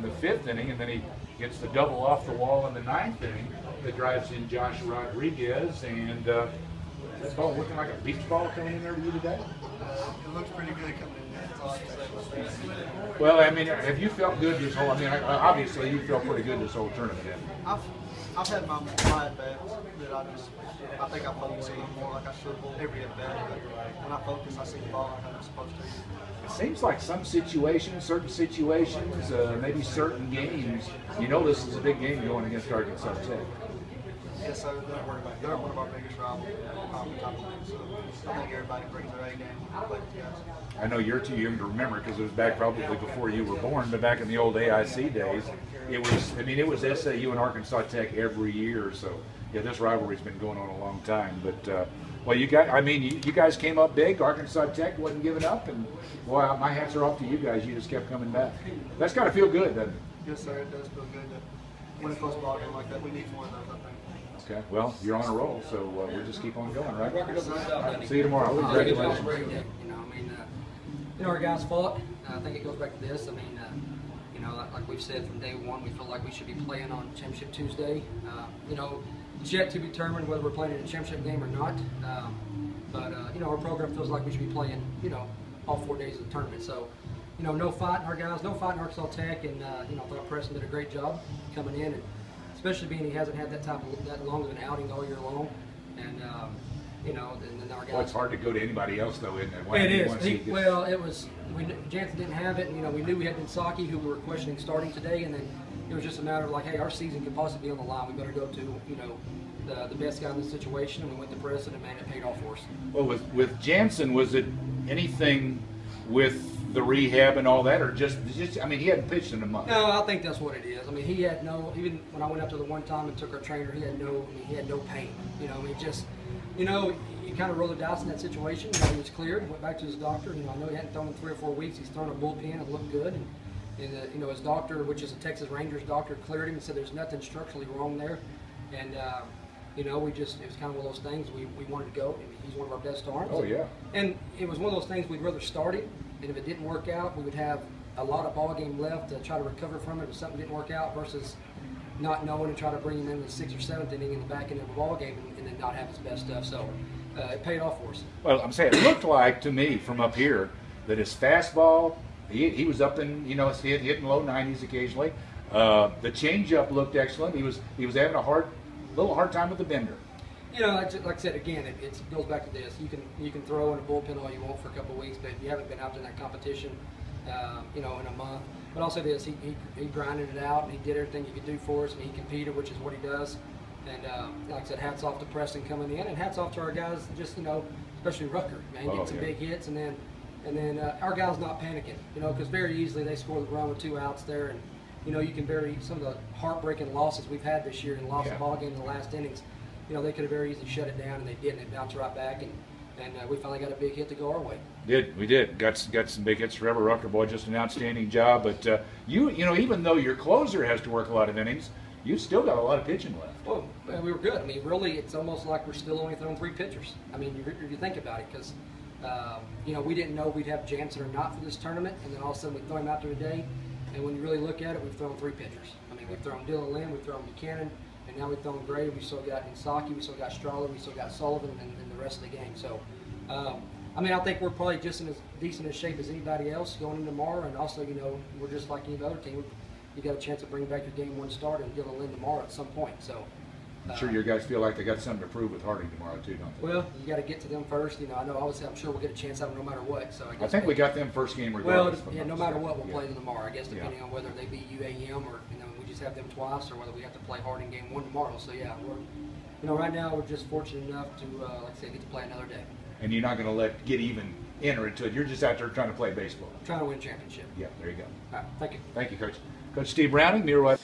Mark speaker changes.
Speaker 1: in the 5th inning, and then he gets the double off the wall in the 9th inning that drives in Josh Rodriguez, and that ball looking like a beach ball coming in there to you today?
Speaker 2: It looks pretty good coming in there. That's all I can say.
Speaker 1: Well, I mean, have you felt good this whole? I mean, obviously you felt pretty good this whole tournament.
Speaker 2: I've had my at bats that I think I focus a little more like I should every at bat. But when I focus, I see the ball like I'm supposed to.
Speaker 1: It seems like some situations, certain situations, maybe certain games. You know, this is a big game going against Arkansas Tech.
Speaker 2: Yes, sir. They're one of our biggest rivals. So I think everybody brings their A game when they play with guys.
Speaker 1: I know you're too young to remember because it was back probably before you were born, but back in the old AIC days, it was, I mean, it was SAU and Arkansas Tech every year. So, yeah, this rivalry's been going on a long time. But, well, you guys came up big. Arkansas Tech wasn't giving up, and, well, my hats are off to you guys. You just kept coming back. That's got to feel good, doesn't it?
Speaker 2: Yes, sir. It does feel good to win a close ball game like that. We need more of those, I think.
Speaker 1: Okay, well, you're on a roll, so we'll just keep on going, right?
Speaker 2: Right.
Speaker 1: See you tomorrow. Congratulations.
Speaker 3: Our guys fought. I think it goes back to this. I mean, like we've said from day one, we feel like we should be playing on Championship Tuesday. It's yet to be determined whether we're playing in a championship game or not. But our program feels like we should be playing, all 4 days of the tournament. So, no fighting our guys, no fighting Arkansas Tech, and I thought Preston did a great job coming in, and especially being he hasn't had that long of an outing all year long, and and then our guys.
Speaker 1: Well, it's hard to go to anybody else though, isn't it?
Speaker 3: It is. Well, it was. Jansen didn't have it, and we knew we had Insaki, who we were questioning starting today, and then it was just a matter of like, hey, our season could possibly be on the line. We better go to the best guy in this situation, and we went to Preston, and man, it paid off for us.
Speaker 1: Well, with Jansen, was it anything with the rehab and all that, or just I mean, he hadn't pitched in a month?
Speaker 3: No, I think that's what it is. I mean, he had no, even when I went up to the one time and took our trainer, he had no pain. You kind of roll the dice in that situation. He was cleared, went back to his doctor. I know he hadn't thrown in 3 or 4 weeks. He's thrown a bullpen and looked good. And his doctor, which is a Texas Rangers doctor, cleared him and said there's nothing structurally wrong there. And it was kind of one of those things. We wanted to go. He's one of our best arms.
Speaker 1: Oh yeah.
Speaker 3: And it was one of those things we'd rather start him, and if it didn't work out, we would have a lot of ball game left to try to recover from it if something didn't work out, versus not knowing and try to bring him in the 6th or 7th inning in the back end of the ball game and then not have his best stuff. So it paid off for us.
Speaker 1: Well, I'm saying it looked like to me from up here that his fastball, he was up in hitting low 90s occasionally. The changeup looked excellent. He was having a little hard time with the bender.
Speaker 3: Like I said again, it goes back to this. You can throw in a bullpen all you want for a couple of weeks, but you haven't been out in that competition, in a month. But also this, he grinded it out, and he did everything he could do for us, and he competed, which is what he does. And like I said, hats off to Preston coming in, and hats off to our guys. Just especially Rucker, man, getting some big hits, and then our guys not panicking, because very easily they score the run with 2 outs there, and you can some of the heartbreaking losses we've had this year and lost the ball game in the last innings. They could have very easily shut it down, and they didn't. It bounced right back, and we finally got a big hit to go our way. We did. Got some big hits. Trevor Rucker, boy, just an outstanding job. But even though your closer has to work a lot of innings, you've still got a lot of pitching left. Well, we were good. I mean, really, it's almost like we're still only throwing 3 pitchers. I mean, if you think about it, because we didn't know we'd have Jansen or not for this tournament, and then all of a sudden we throw him out there today. And when you really look at it, we've thrown 3 pitchers. I mean, we've thrown Dylan Lynn, we've thrown Buchanan. And now we've thrown Gray, we still got Insaki, we still got Strahler, we still got Sullivan, and the rest of the game. So, I think we're probably just in as decent a shape as anybody else going into tomorrow. And also, we're just like any other team. You got a chance to bring back your game 1 start and Dylan Lynn tomorrow at some point. So,
Speaker 1: I'm sure your guys feel like they got something to prove with Harding tomorrow too, don't they?
Speaker 3: Well, you got to get to them first. I know obviously I'm sure we'll get a chance at them no matter what. So
Speaker 1: I think we got them first game regardless.
Speaker 3: Well, no matter what, we'll play them tomorrow. I guess depending on whether they beat UAM or we just have them twice, or whether we have to play Harding game 1 tomorrow. So yeah, we're right now we're just fortunate enough to like I say, get to play another day.
Speaker 1: And you're not going to let get even enter into it. You're just out there trying to play baseball.
Speaker 3: Trying to win a championship.
Speaker 1: Yeah, there you go.
Speaker 3: All right, thank you.
Speaker 1: Thank you, Coach. Coach Steve Browning, near what?